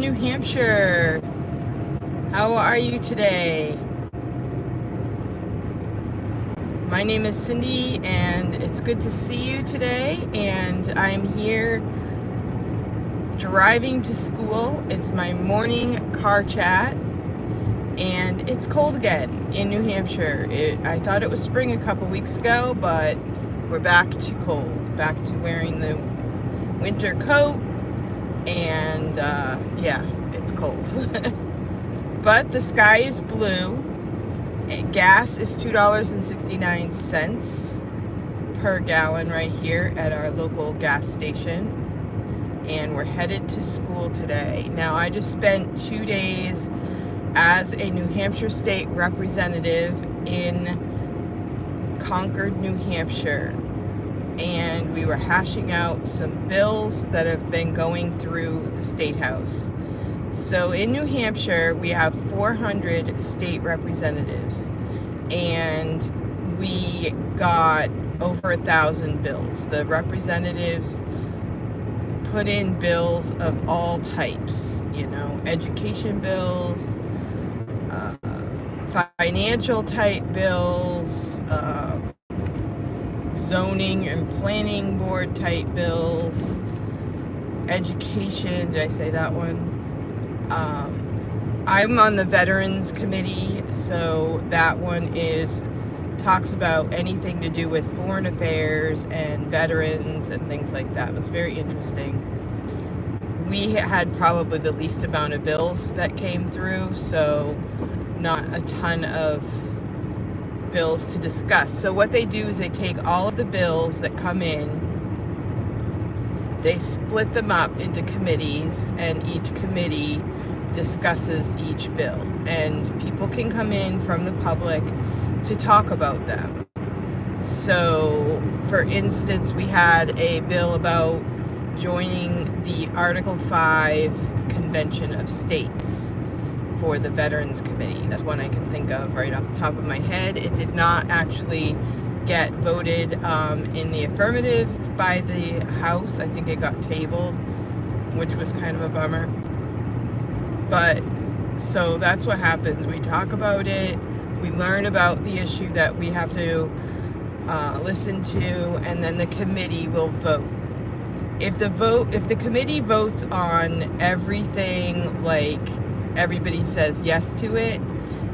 New Hampshire. How are you today? My name is Cindy, and it's good to see you today. And I'm here driving to school. It's my morning car chat, and it's cold again in New Hampshire. I thought it was spring a couple weeks ago, but we're back to cold, back to wearing the winter coat, and yeah, it's cold. But the sky is blue. Gas is $2.69 per gallon right here at our local gas station, and we're headed to school today. Now, I just spent 2 days as a New Hampshire state representative in Concord, New Hampshire, and we were hashing out some bills that have been going through the State House. So in New Hampshire, we have 400 state representatives, and we got over 1,000 bills. The representatives put in bills of all types, education bills, financial type bills, zoning and planning board type bills, education, did I say that one? I'm on the Veterans Committee, so that one talks about anything to do with foreign affairs and veterans and things like that. It was very interesting. We had probably the least amount of bills that came through, so not a ton of bills to discuss. So what they do is they take all of the bills that come in, they split them up into committees, and each committee discusses each bill, and people can come in from the public to talk about them. So, for instance, we had a bill about joining the Article 5 Convention of States for the Veterans Committee. That's one I can think of right off the top of my head. It did not actually get voted in the affirmative by the House. I think it got tabled, which was kind of a bummer. But so that's what happens. We talk about it, we learn about the issue that we have to listen to, and then the committee will vote. If the committee votes on everything, like everybody says yes to it,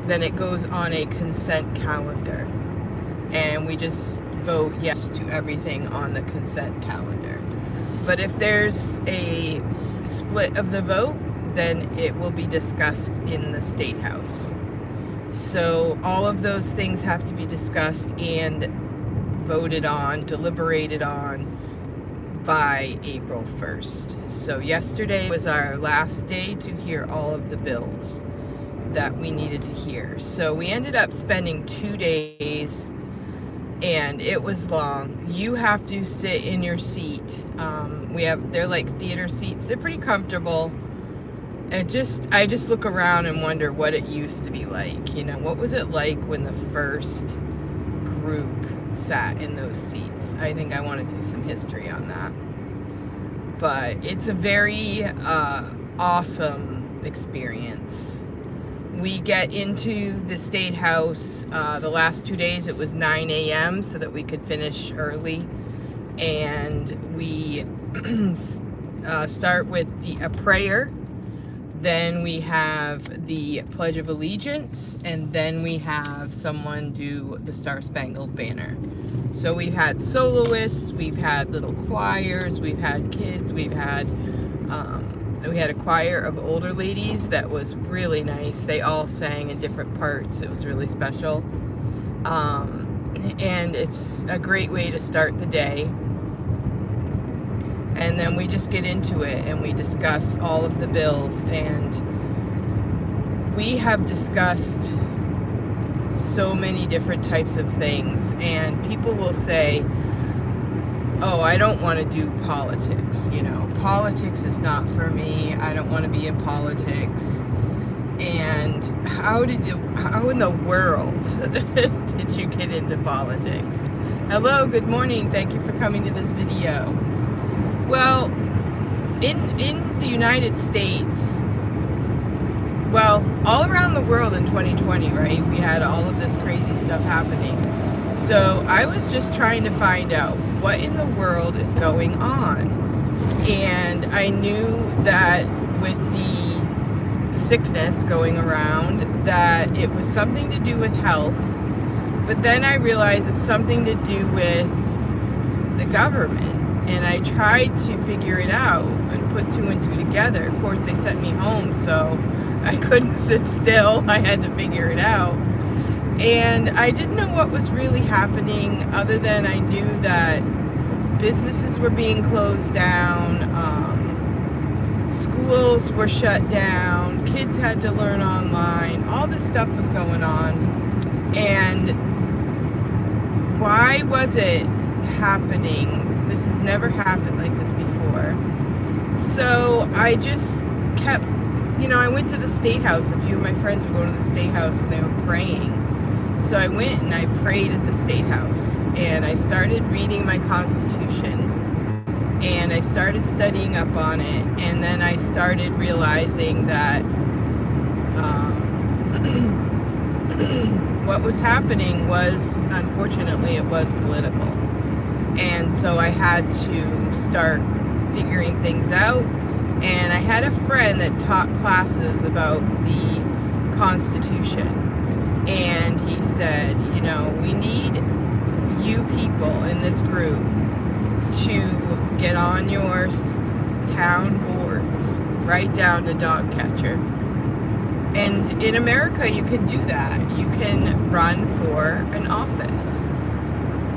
then it goes on a consent calendar, and we just vote yes to everything on the consent calendar. But if there's a split of the vote, then it will be discussed in the State House. So all of those things have to be discussed and voted on, deliberated on by April 1st. So yesterday was our last day to hear all of the bills that we needed to hear. So we ended up spending 2 days, and it was long. You have to sit in your seat. They're like theater seats. They're pretty comfortable. I just look around and wonder what it used to be like. What was it like when the first group sat in those seats? I think I want to do some history on that. But it's a very awesome experience. We get into the State House the last 2 days. It was 9 a.m. so that we could finish early. And we start with a prayer. Then we have the Pledge of Allegiance, and then we have someone do the Star Spangled Banner. So we've had soloists, we've had little choirs, we've had kids, we had a choir of older ladies that was really nice. They all sang in different parts. It was really special. And it's a great way to start the day. And then we just get into it and we discuss all of the bills, and we have discussed so many different types of things, and people will say, oh, I don't want to do politics, politics is not for me, I don't want to be in politics. And how in the world did you get into politics? Hello, good morning, thank you for coming to this video. Well, in the United States, well, all around the world in 2020, right? We had all of this crazy stuff happening. So I was just trying to find out what in the world is going on. And I knew that with the sickness going around, that it was something to do with health. But then I realized it's something to do with the government. And I tried to figure it out and put two and two together. Of course, they sent me home, so I couldn't sit still. I had to figure it out. And I didn't know what was really happening, other than I knew that businesses were being closed down, schools were shut down, kids had to learn online, all this stuff was going on. And why was it happening? This has never happened like this before. So I just kept, I went to the State House. A few of my friends were going to the State House and they were praying. So I went and I prayed at the State House, and I started reading my Constitution, and I started studying up on it, and then I started realizing that what was happening was, unfortunately, it was political. And so I had to start figuring things out, and I had a friend that taught classes about the Constitution. And he said, we need you people in this group to get on your town boards, right down to dog catcher. And in America, you can do that. You can run for an office.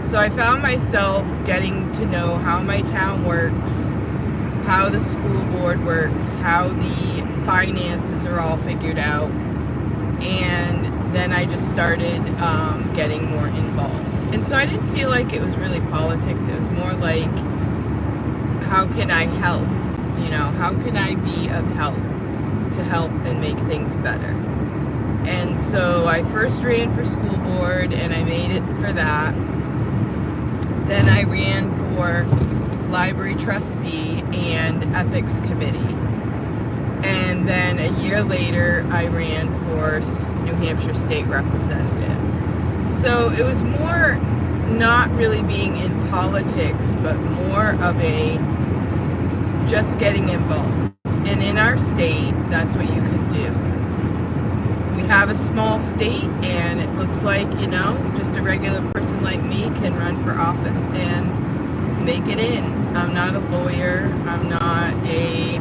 So I found myself getting to know how my town works, how the school board works, how the finances are all figured out. And then I just started getting more involved. And so I didn't feel like it was really politics. It was more like, how can I help? How can I be of help to help and make things better? And so I first ran for school board, and I made it for that. Then I ran for library trustee and ethics committee. And then a year later, I ran for New Hampshire state representative. So it was more not really being in politics, but more of a just getting involved. And in our state, that's what you can do. We have a small state, and it looks like, just a regular person like me can run for office and make it in. I'm not a lawyer. I'm not a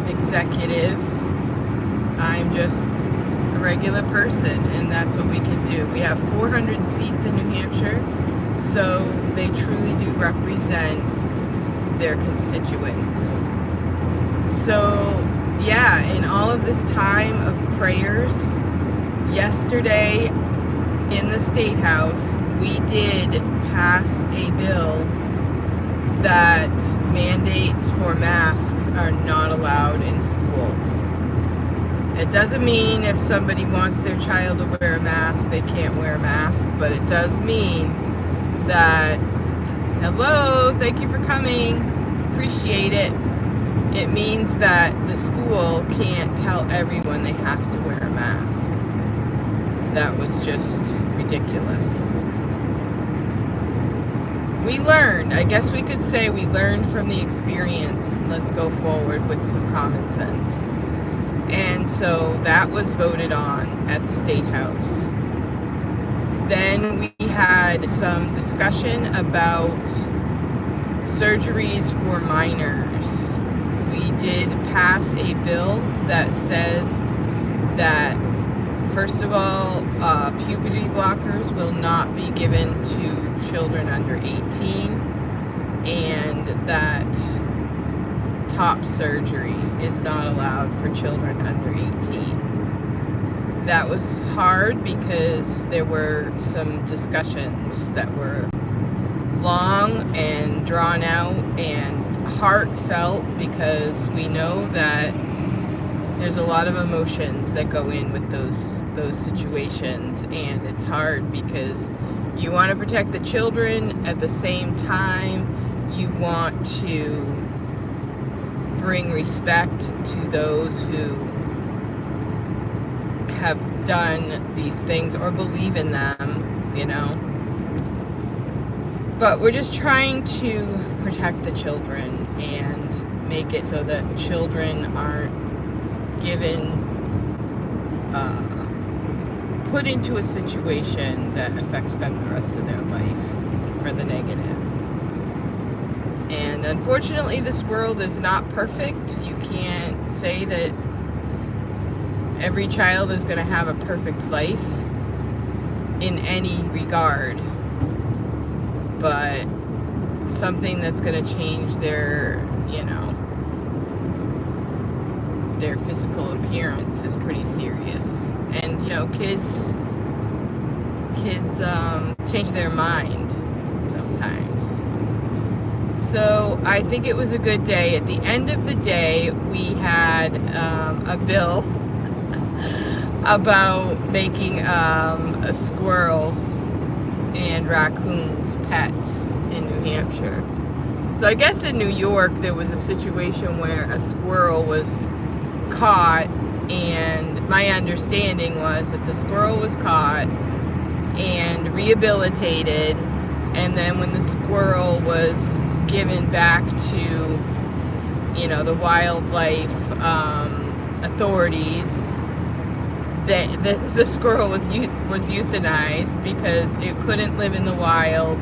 executive. I'm just a regular person, and that's what we can do. We have 400 seats in New Hampshire, so they truly do represent their constituents. So yeah, in all of this time of prayers, yesterday in the State House, we did pass a bill that mandates for masks are not allowed in schools. It doesn't mean if somebody wants their child to wear a mask, they can't wear a mask, but it does mean that, hello, thank you for coming, appreciate it. It means that the school can't tell everyone they have to wear a mask. That was just ridiculous. We learned, I guess we could say we learned from the experience. Let's go forward with some common sense. And so that was voted on at the State House. Then we had some discussion about surgeries for minors. We did pass a bill that says that, first of all, puberty blockers will not be given to children under 18, and that top surgery is not allowed for children under 18. That was hard because there were some discussions that were long and drawn out and heartfelt, because we know that there's a lot of emotions that go in with those situations, and it's hard because you want to protect the children. At the same time, you want to bring respect to those who have done these things or believe in them, you know. But we're just trying to protect the children and make it so that children aren't given, put into a situation that affects them the rest of their life for the negative. And unfortunately, this world is not perfect. You can't say that every child is going to have a perfect life in any regard, but something that's going to change their, you know, their physical appearance is pretty serious. And, you know, kids change their mind sometimes. So I think it was a good day. At the end of the day, we had a bill about making squirrels and raccoons pets in New Hampshire. So I guess in New York there was a situation where a squirrel was caught, and my understanding was that the squirrel was caught and rehabilitated, and then when the squirrel was given back to, you know, the wildlife authorities, the squirrel was euthanized because it couldn't live in the wild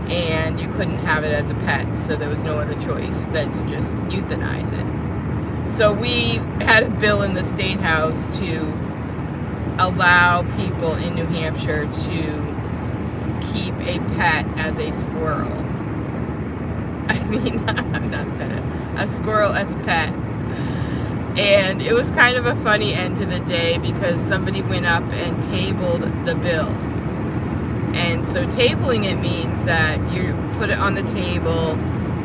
and you couldn't have it as a pet, so there was no other choice than to just euthanize it. So we had a bill in the State House to allow people in New Hampshire to keep a pet as a squirrel. I mean, not a pet, a squirrel as a pet. And it was kind of a funny end to the day because somebody went up and tabled the bill. And so tabling it means that you put it on the table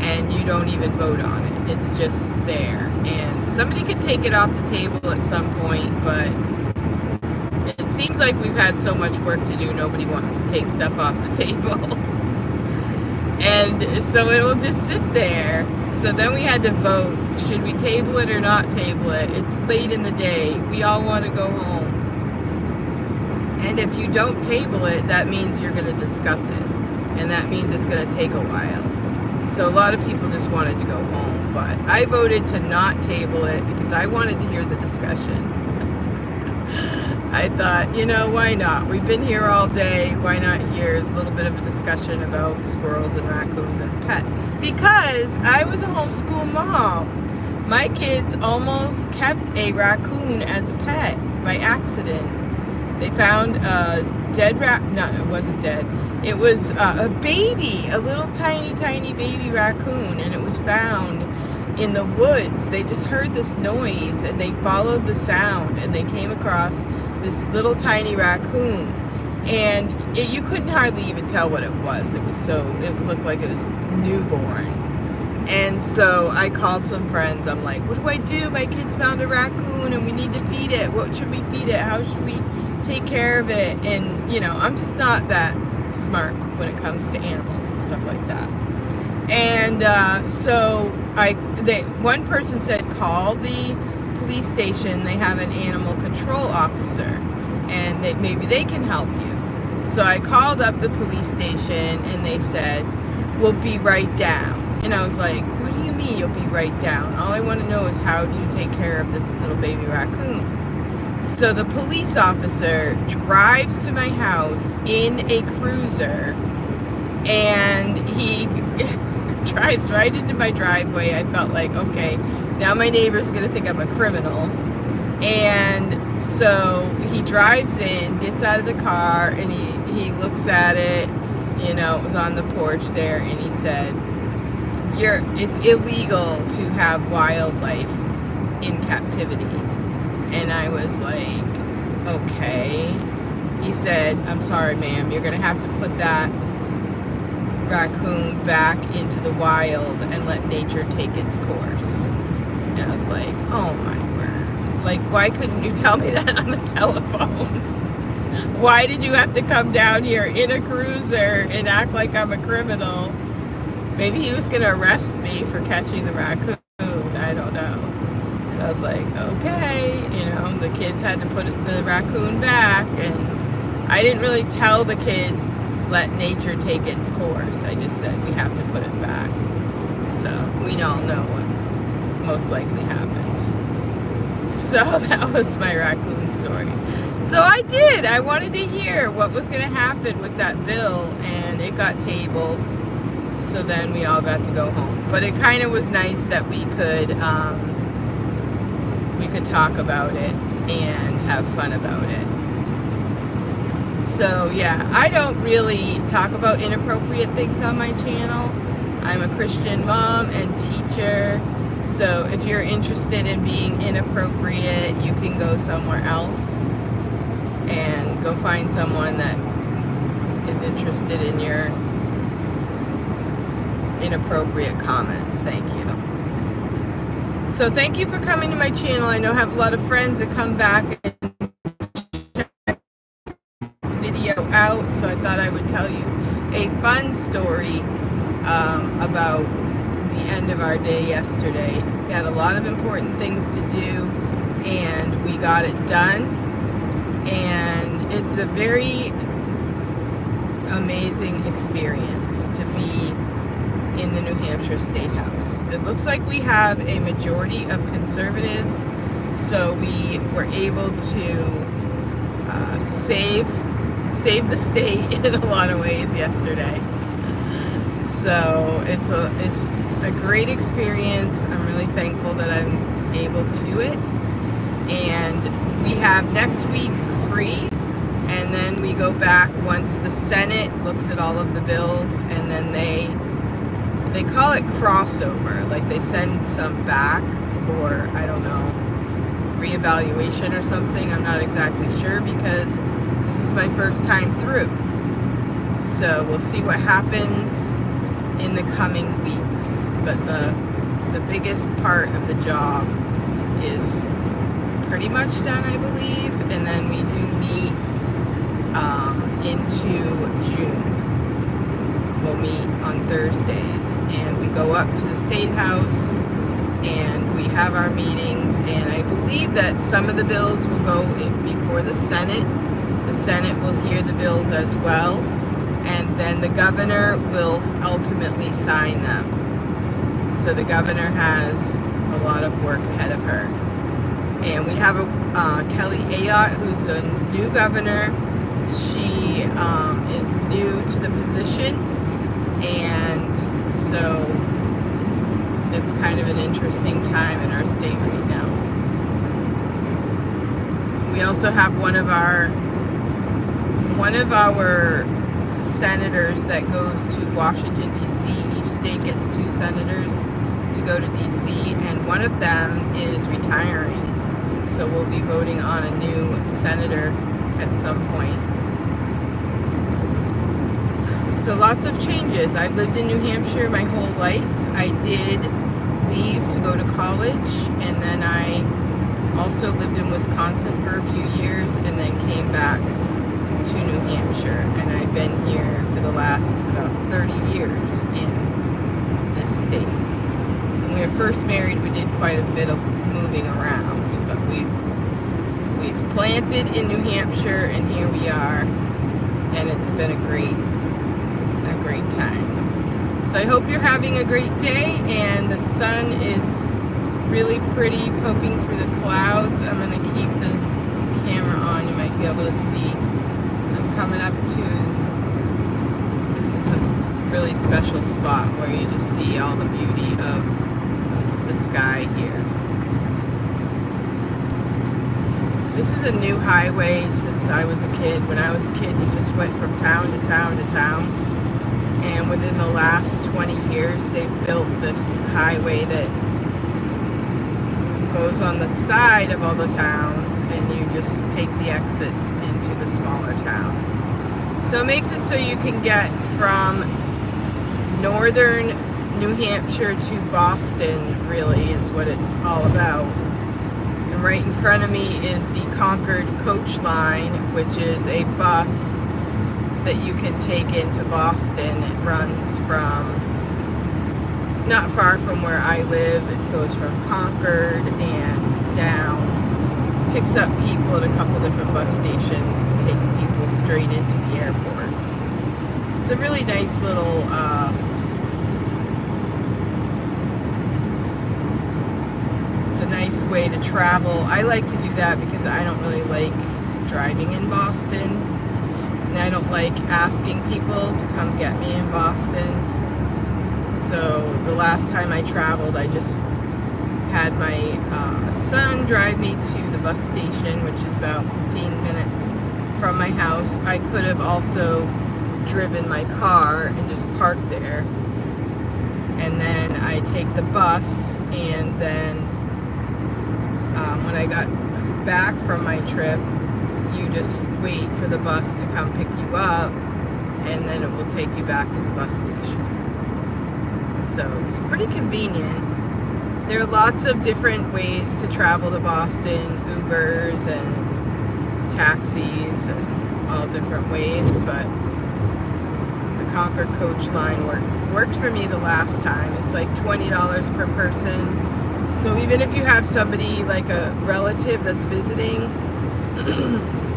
and you don't even vote on it. It's just there. And somebody could take it off the table at some point, but it seems like we've had so much work to do, nobody wants to take stuff off the table. And so it will just sit there. So then we had to vote. Should we table it or not table it? It's late in the day. We all want to go home. And if you don't table it, that means you're going to discuss it. And that means it's going to take a while. So a lot of people just wanted to go home. But I voted to not table it because I wanted to hear the discussion. I thought, you know, why not? We've been here all day. Why not hear a little bit of a discussion about squirrels and raccoons as pets? Because I was a homeschool mom. My kids almost kept a raccoon as a pet by accident. They found a dead no, it wasn't dead. It was a baby, a little tiny, tiny baby raccoon, and it was found in the woods. They just heard this noise, and they followed the sound, and they came across this little tiny raccoon, and you couldn't hardly even tell what it was. It looked like it was newborn. And so I called some friends. I'm like, what do I do? My kids found a raccoon and we need to feed it. What should we feed it? How should we take care of it? And, you know, I'm just not that smart when it comes to animals and stuff like that. And so one person said, call the police station. They have an animal control officer and maybe they can help you. So I called up the police station and they said, we'll be right down. And I was like, what do you mean you'll be right down? All I want to know is how to take care of this little baby raccoon. So the police officer drives to my house in a cruiser, and he drives right into my driveway. I felt like, okay, now my neighbor's going to think I'm a criminal. And so he drives in, gets out of the car, and he looks at it. You know, it was on the porch there, and he said, it's illegal to have wildlife in captivity. And I was like, okay. He said, I'm sorry, ma'am, you're going to have to put that raccoon back into the wild and let nature take its course. And I was like, oh my word. Like, why couldn't you tell me that on the telephone? Why did you have to come down here in a cruiser and act like I'm a criminal? Maybe he was going to arrest me for catching the raccoon. I don't know. And I I was like, okay, the kids had to put the raccoon back, and I didn't really tell the kids, let nature take its course. I just said we have to put it back. So we all know what most likely happened. So that was my raccoon story. So I wanted to hear what was going to happen with that bill, and it got tabled. So then we all got to go home. But it kind of was nice that we could talk about it and have fun about it. So yeah, I don't really talk about inappropriate things on my channel. I'm a Christian mom and teacher. So if you're interested in being inappropriate, you can go somewhere else and go find someone that is interested in your inappropriate comments. Thank you. So thank you for coming to my channel. I know I have a lot of friends that come back and check the video out, so I thought I would tell you a fun story about the end of our day yesterday. We had a lot of important things to do, and we got it done. And it's a very amazing experience to be in the New Hampshire State House. It looks like we have a majority of conservatives, so we were able to save the state in a lot of ways yesterday. So it's a great experience. I'm really thankful that I'm able to do it. And we have next week free, and then we go back once the Senate looks at all of the bills, and then they call it crossover. Like they send some back for, I don't know, reevaluation or something. I'm not exactly sure because this is my first time through. So we'll see what happens in the coming weeks. But the biggest part of the job is pretty much done, I believe. And then we do meet into June. We'll meet on Thursdays, and we go up to the State House and we have our meetings, and I believe that some of the bills will go in before the Senate. The Senate will hear the bills as well, and then the governor will ultimately sign them. So the governor has a lot of work ahead of her. And we have Kelly Ayotte, who's a new governor. She is new to the position, and so it's kind of an interesting time in our state right now. We also have one of our senators that goes to Washington, D.C. Each state gets 2 senators to go to D.C., and one of them is retiring. So we'll be voting on a new senator at some point. So lots of changes. I've lived in New Hampshire my whole life. I did leave to go to college, and then I also lived in Wisconsin for a few years, and then came back to New Hampshire. And I've been here for the last about 30 years in this state. When we were first married, we did quite a bit of moving around, but we've planted in New Hampshire, and here we are, and it's been a great time. So I hope you're having a great day, and the sun is really pretty poking through the clouds. I'm going to keep the camera on. You might be able to see. I'm coming up to, this is the really special spot where you just see all the beauty of the sky here. This is a new highway since I was a kid. When I was a kid, you just went from town to town to town. And within the last 20 years, they've built this highway that goes on the side of all the towns, and you just take the exits into the smaller towns. So it makes it so you can get from northern New Hampshire to Boston, really, is what it's all about. And right in front of me is the Concord Coach Line, which is a bus that you can take into Boston. It runs from not far from where I live. It goes from Concord and down, picks up people at a couple different bus stations, and takes people straight into the airport. It's a really nice little it's a nice way to travel. I like to do that because I don't really like driving in Boston, and I don't like asking people to come get me in Boston. So the last time I traveled, I just had my son drive me to the bus station, which is about 15 minutes from my house. I could have also driven my car and just parked there, and then I take the bus, and then when I got back from my trip, you just wait for the bus to come pick you up, and then it will take you back to the bus station. So it's pretty convenient. There are lots of different ways to travel to Boston, Ubers and taxis and all different ways, but the Concord coach line worked for me the last time. It's like $20 per person. So even if you have somebody like a relative that's visiting,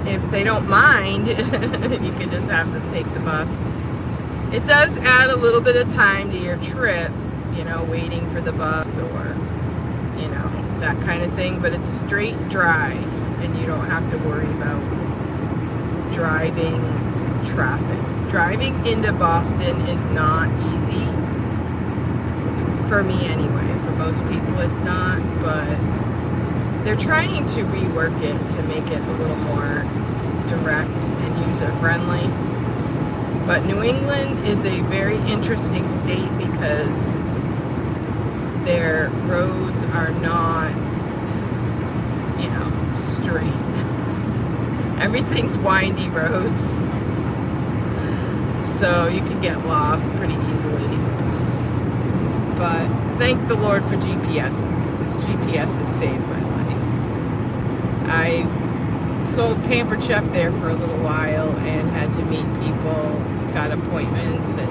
if they don't mind, you can just have them take the bus. It does add a little bit of time to your trip, you know, waiting for the bus or, you know, that kind of thing, but it's a straight drive and you don't have to worry about driving traffic. Driving into Boston is not easy, for me anyway. For most people it's not, but they're trying to rework it to make it a little more direct and user-friendly. But New England is a very interesting state because their roads are not, you know, straight. Everything's windy roads, so you can get lost pretty easily. But thank the Lord for GPSs, because GPS has saved my life. I sold Pampered Chef there for a little while and had to meet people, got appointments, and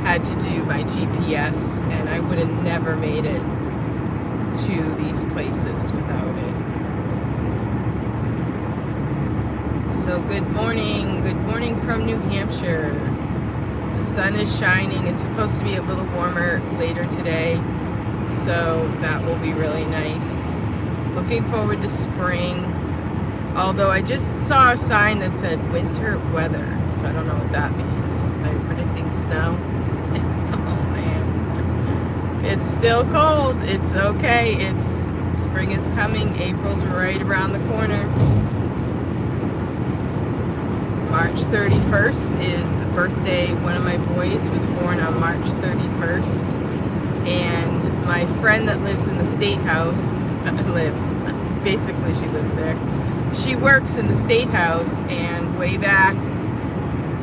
had to do my GPS, and I would have never made it to these places without it. So good morning from New Hampshire. The sun is shining. It's supposed to be a little warmer later today, so that will be really nice. Looking forward to spring, although I just saw a sign that said winter weather, so I don't know what that means. They're predicting snow. Oh man, it's still cold. It's okay. Spring is coming. April's right around the corner. March 31st is the birthday. One of my boys was born on March 31st. And my friend that lives in the State House, basically she lives there. She works in the State House, and way back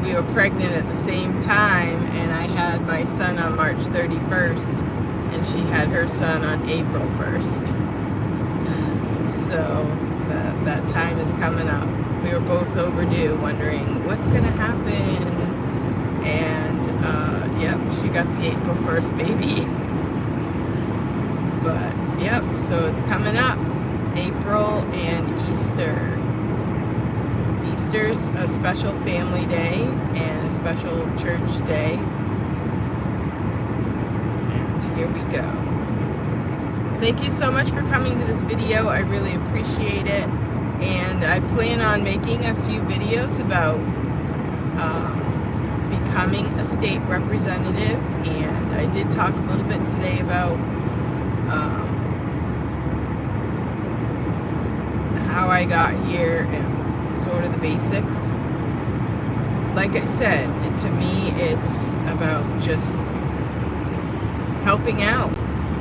we were pregnant at the same time, and I had my son on March 31st, and she had her son on April 1st. So that time is coming up. We were both overdue, wondering what's going to happen. And, yep, she got the April 1st baby. But, yep, so it's coming up. April and Easter. Easter's a special family day and a special church day. And here we go. Thank you so much for coming to this video. I really appreciate it. And I plan on making a few videos about becoming a state representative, and I did talk a little bit today about how I got here and sort of the basics. Like I said, to me it's about just helping out.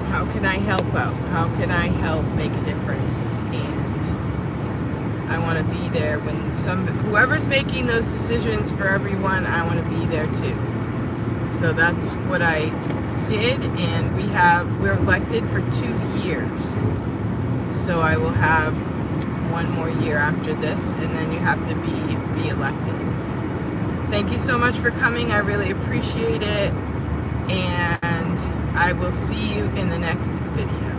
How can I help out? How can I help make a difference? And I want to be there when whoever's making those decisions for everyone, I want to be there too. So that's what I did, and we're elected for 2 years. So I will have one more year after this, and then you have to be re-elected. Thank you so much for coming. I really appreciate it, and I will see you in the next video.